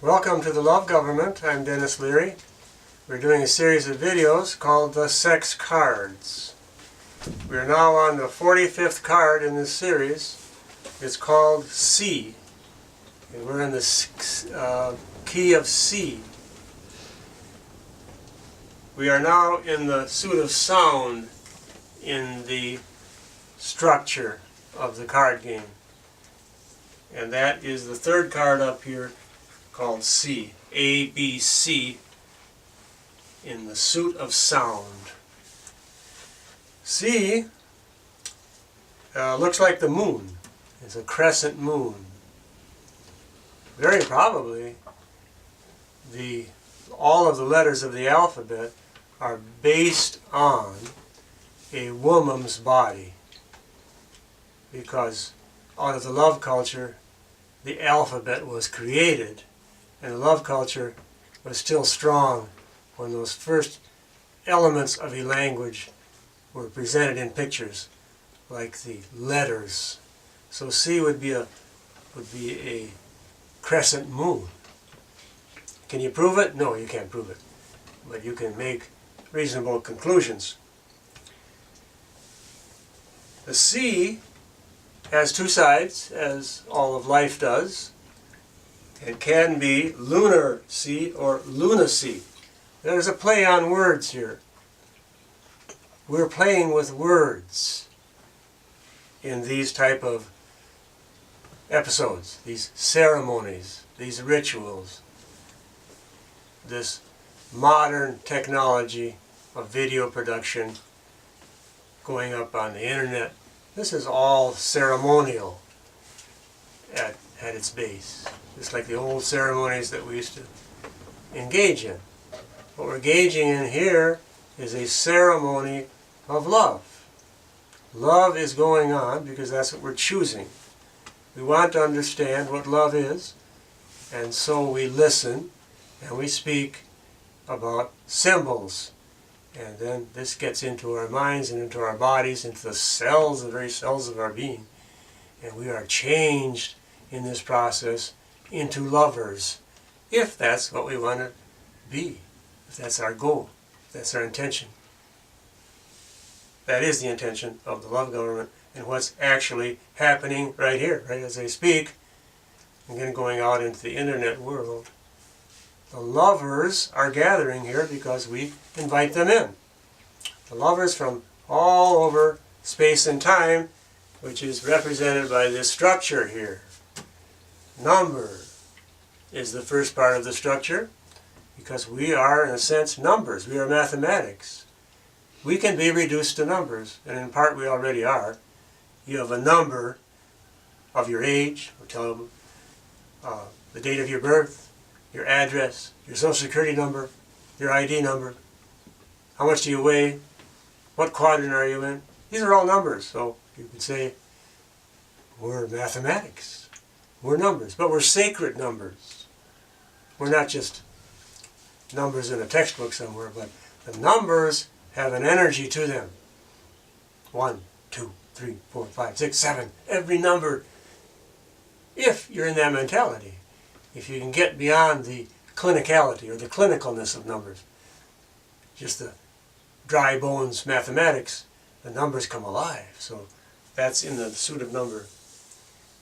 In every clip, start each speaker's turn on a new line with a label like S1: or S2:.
S1: Welcome to the Love Government. I'm Dennis Leary. We're doing a series of videos called the Sex Cards. We are now on the 45th card in this series. It's called C. And we're in the key of C. We are now in the suit of sound in the structure of the card game. And that is the third card up here called C. A, B, C in the suit of sound. C looks like the moon. It's a crescent moon. Very probably all of the letters of the alphabet are based on a woman's body, because out of the love culture the alphabet was created, and the love culture was still strong when those first elements of a language were presented in pictures, like the letters. So C would be a crescent moon. Can you prove it? No, you can't prove it. But you can make reasonable conclusions. The C has two sides, as all of life does. It can be lunar C or lunacy. There's a play on words here. We're playing with words in these type of episodes, these ceremonies, these rituals, this modern technology of video production going up on the internet. This is all ceremonial at its base. Just like the old ceremonies that we used to engage in. What we're engaging in here is a ceremony of love. Love is going on because that's what we're choosing. We want to understand what love is, and so we listen and we speak about symbols. And then this gets into our minds and into our bodies, into the cells, the very cells of our being. And we are changed in this process into lovers, if that's what we want to be, if that's our goal, if that's our intention. That is the intention of the love government and what's actually happening right here, right as I speak, and then going out into the internet world. The lovers are gathering here because we invite them in. The lovers from all over space and time, which is represented by this structure here. Number is the first part of the structure, because we are, in a sense, numbers. We are mathematics. We can be reduced to numbers, and in part we already are. You have a number of your age, or tell them the date of your birth, your address, your social security number, your ID number, how much do you weigh, what quadrant are you in. These are all numbers, so you could say we're mathematics. We're numbers, but we're sacred numbers. We're not just numbers in a textbook somewhere, but the numbers have an energy to them. 1, 2, 3, 4, 5, 6, 7. Every number, if you're in that mentality, if you can get beyond the clinicality or the clinicalness of numbers, just the dry bones mathematics, the numbers come alive. So that's in the suit of number.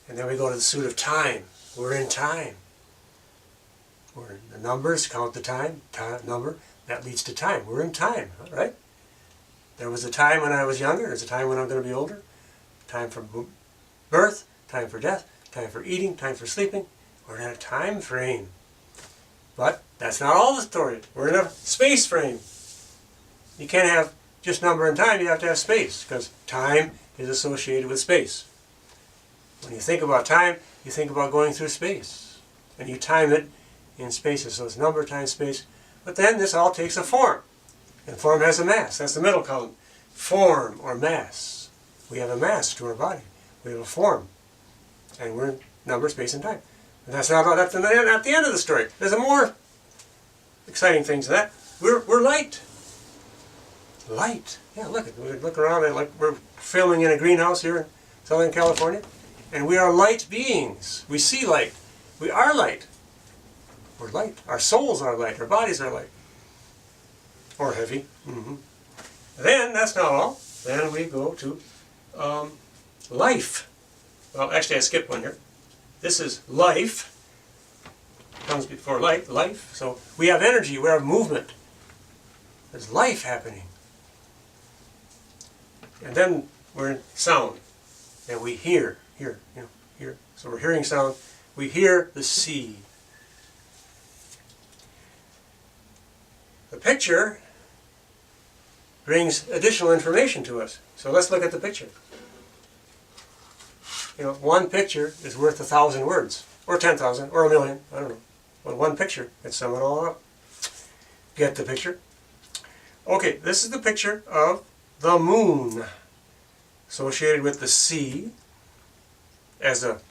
S1: And then we go to the suit of time. We're in time. We're in the numbers, count the time, number, that leads to time. We're in time, right? There was a time when I was younger, there's a time when I'm going to be older. Time for birth, time for death, time for eating, time for sleeping. We're in a time frame. But that's not all the story. We're in a space frame. You can't have just number and time, you have to have space, because time is associated with space. When you think about time, you think about going through space. And you time it in spaces. So it's number times space. But then this all takes a form. And form has a mass. That's the middle column. Form or mass. We have a mass to our body. We have a form. And we're in number, space, and time. And that's not the end of the story. There's a more exciting things than that. We're light. Light. Yeah, look around it like we're filming in a greenhouse here in Southern California. And we are light beings. We see light. We are light. We're light. Our souls are light. Our bodies are light. Or heavy. Then, that's not all. Then we go to life. Well, actually I skipped one here. This is life. Comes before light, life. So we have energy, we have movement. There's life happening. And then we're in sound. And we hear. So we're hearing sound. We hear the sea. The picture brings additional information to us. So let's look at the picture. One picture is worth 1,000 words, or 10,000, or 1,000,000, I don't know. But one picture can sum it all up. Get the picture? Okay, this is the picture of the moon, associated with the sea, as a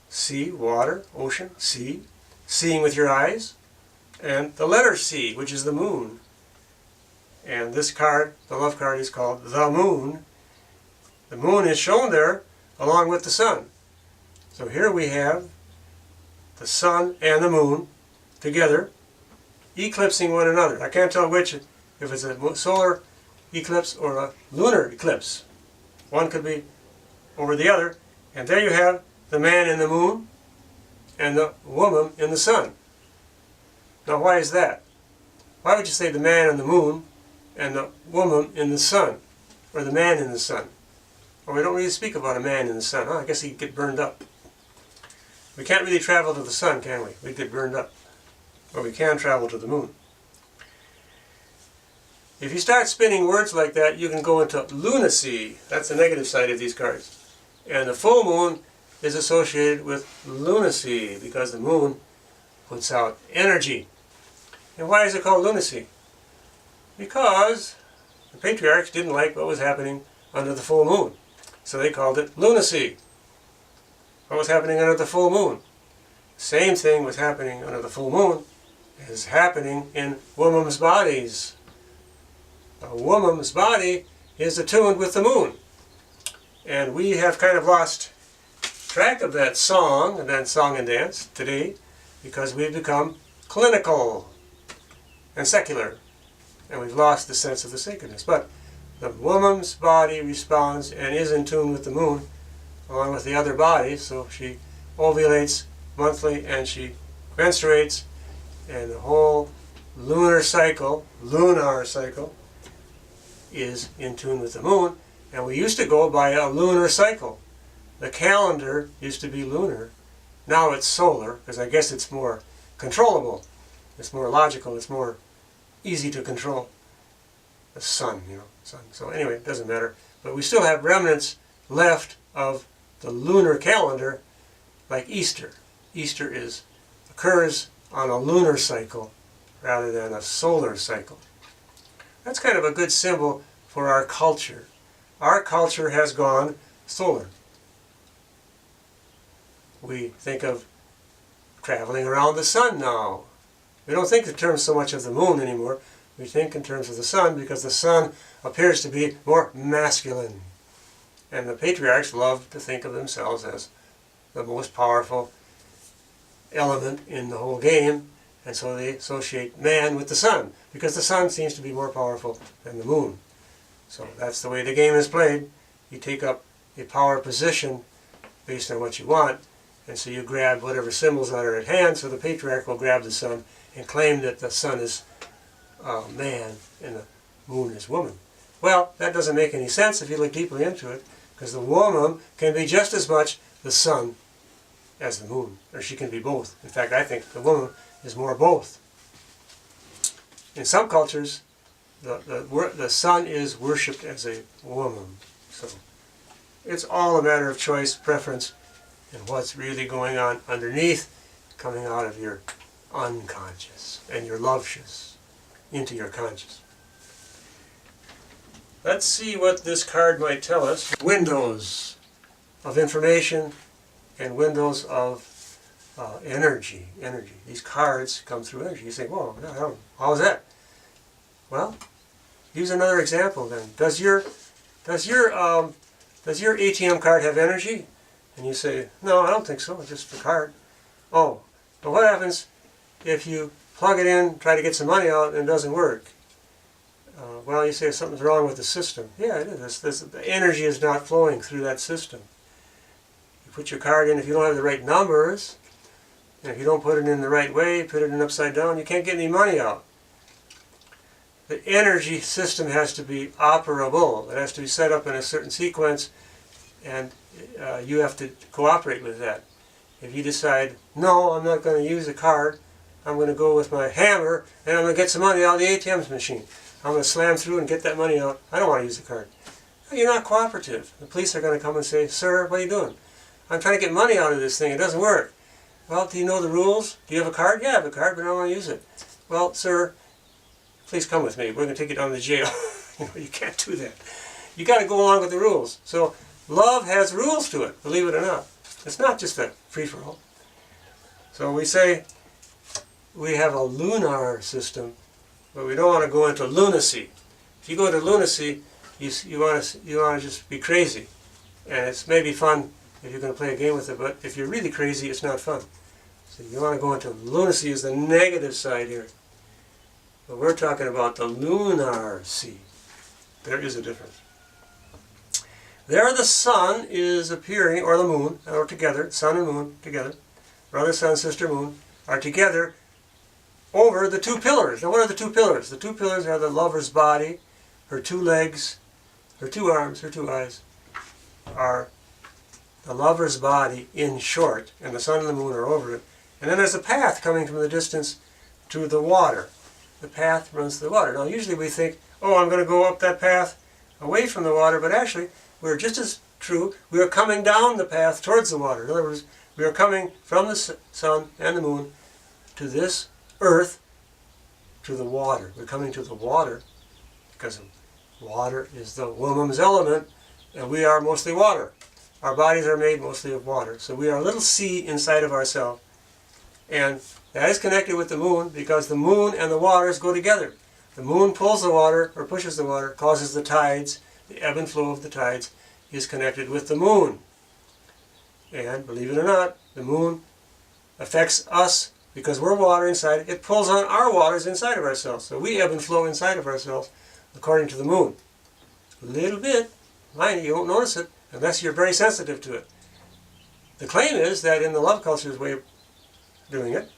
S1: sea, water, ocean, sea, seeing with your eyes, and the letter C, which is the moon. And this card, the love card, is called the moon. The moon is shown there along with the sun. So here we have the sun and the moon together, eclipsing one another. I can't tell which, if it's a solar eclipse or a lunar eclipse. One could be over the other. And there you have the man in the moon and the woman in the sun. Now why is that? Why would you say the man in the moon and the woman in the sun? Or the man in the sun? Well, we don't really speak about a man in the sun. I guess he'd get burned up. We can't really travel to the sun, can we? We'd get burned up. But we can travel to the moon. If you start spinning words like that, you can go into lunacy. That's the negative side of these cards. And the full moon is associated with lunacy because the moon puts out energy. And why is it called lunacy? Because the patriarchs didn't like what was happening under the full moon. So they called it lunacy. What was happening under the full moon? Same thing was happening under the full moon is happening in women's bodies. A woman's body is attuned with the moon. And we have kind of lost track of that song and dance today because we've become clinical and secular. And we've lost the sense of the sacredness. But the woman's body responds and is in tune with the moon along with the other bodies. So she ovulates monthly and she menstruates, and the whole lunar cycle is in tune with the moon. And we used to go by a lunar cycle. The calendar used to be lunar. Now it's solar, because I guess it's more controllable. It's more logical. It's more easy to control. The sun, sun. So anyway, it doesn't matter. But we still have remnants left of the lunar calendar, like Easter. Easter occurs on a lunar cycle rather than a solar cycle. That's kind of a good symbol for our culture. Our culture has gone solar. We think of traveling around the sun now. We don't think in terms so much of the moon anymore. We think in terms of the sun because the sun appears to be more masculine. And the patriarchs love to think of themselves as the most powerful element in the whole game. And so they associate man with the sun because the sun seems to be more powerful than the moon. So that's the way the game is played. You take up a power position based on what you want, and so you grab whatever symbols that are at hand, so the patriarch will grab the sun and claim that the sun is man and the moon is woman. Well, that doesn't make any sense if you look deeply into it, because the woman can be just as much the sun as the moon, or she can be both. In fact, I think the woman is more both. In some cultures, the sun is worshipped as a woman. So it's all a matter of choice, preference, and what's really going on underneath, coming out of your unconscious and your lovescious into your conscious. Let's see what this card might tell us. Windows of information and windows of energy. These cards come through energy. You say, whoa, how is that? Well, use another example then. Does your ATM card have energy? And you say, no, I don't think so. It's just a card. Oh, but what happens if you plug it in, try to get some money out, and it doesn't work? Well, you say something's wrong with the system. Yeah, it is. The energy is not flowing through that system. You put your card in, if you don't have the right numbers, and if you don't put it in the right way, put it in upside down, you can't get any money out. The energy system has to be operable. It has to be set up in a certain sequence, and you have to cooperate with that. If you decide, no, I'm not going to use a card, I'm going to go with my hammer, and I'm going to get some money out of the ATM machine. I'm going to slam through and get that money out. I don't want to use the card. You're not cooperative. The police are going to come and say, sir, what are you doing? I'm trying to get money out of this thing. It doesn't work. Well, do you know the rules? Do you have a card? Yeah, I have a card, but I don't want to use it. Well, sir, please come with me. We're going to take you down to jail. You can't do that. You got to go along with the rules. So love has rules to it, believe it or not. It's not just a free-for-all. So we say we have a lunar system, but we don't want to go into lunacy. If you go into lunacy, you want to just be crazy. And it's maybe fun if you're going to play a game with it, but if you're really crazy, it's not fun. So you want to go into lunacy is the negative side here. But we're talking about the lunar sea. There is a difference. There the sun is appearing, or the moon, or together, sun and moon together, brother, sun, sister, moon, are together over the two pillars. Now what are the two pillars? The two pillars are the lover's body, her two legs, her two arms, her two eyes, are the lover's body in short, and the sun and the moon are over it. And then there's a path coming from the distance to the water. The path runs to the water. Now usually we think, oh, I'm going to go up that path away from the water, but actually we're just as true. We are coming down the path towards the water. In other words, we are coming from the sun and the moon to this earth, to the water. We're coming to the water because water is the woman's element, and we are mostly water. Our bodies are made mostly of water. So we are a little sea inside of ourselves. And that is connected with the moon because the moon and the waters go together. The moon pulls the water, or pushes the water, causes the tides. The ebb and flow of the tides is connected with the moon. And, believe it or not, the moon affects us because we're water inside. It pulls on our waters inside of ourselves. So we ebb and flow inside of ourselves according to the moon. A little bit. Mind you, you won't notice it unless you're very sensitive to it. The claim is that in the love culture's way of doing it,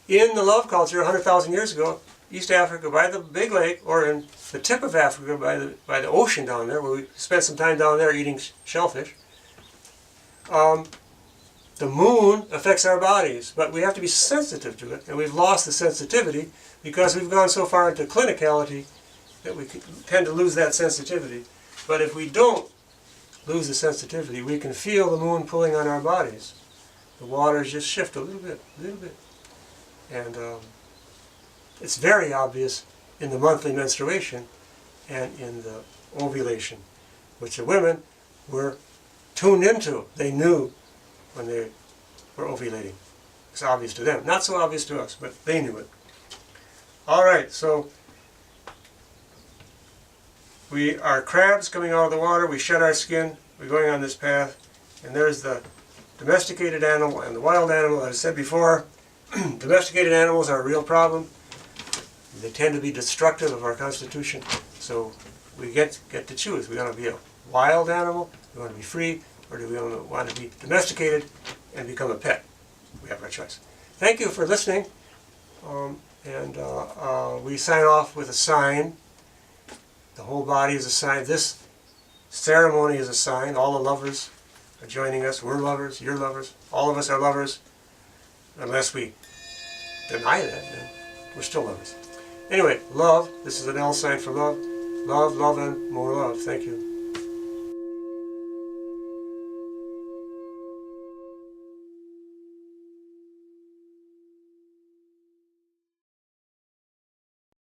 S1: in the love culture 100,000 years ago, East Africa by the big lake, or in the tip of Africa by the ocean down there, where we spent some time down there eating shellfish, the moon affects our bodies, but we have to be sensitive to it, and we've lost the sensitivity because we've gone so far into clinicality that we tend to lose that sensitivity. But if we don't lose the sensitivity, we can feel the moon pulling on our bodies. The waters just shift a little bit. And it's very obvious in the monthly menstruation and in the ovulation, which the women were tuned into. They knew when they were ovulating. It's obvious to them. Not so obvious to us, but they knew it. All right, so we are crabs coming out of the water. We shed our skin. We're going on this path. And there's the domesticated animal and the wild animal. As I said before, domesticated animals are a real problem. They tend to be destructive of our constitution. So we get to choose. We want to be a wild animal, we want to be free, or do we want to be domesticated and become a pet? We have our choice. Thank you for listening. We sign off with a sign. The whole body is a sign. This ceremony is a sign. All the lovers are joining us. We're lovers. You're lovers. All of us are lovers. Unless we deny that, then we're still lovers. Anyway, love. This is an L sign for love. Love, love, and more love. Thank you.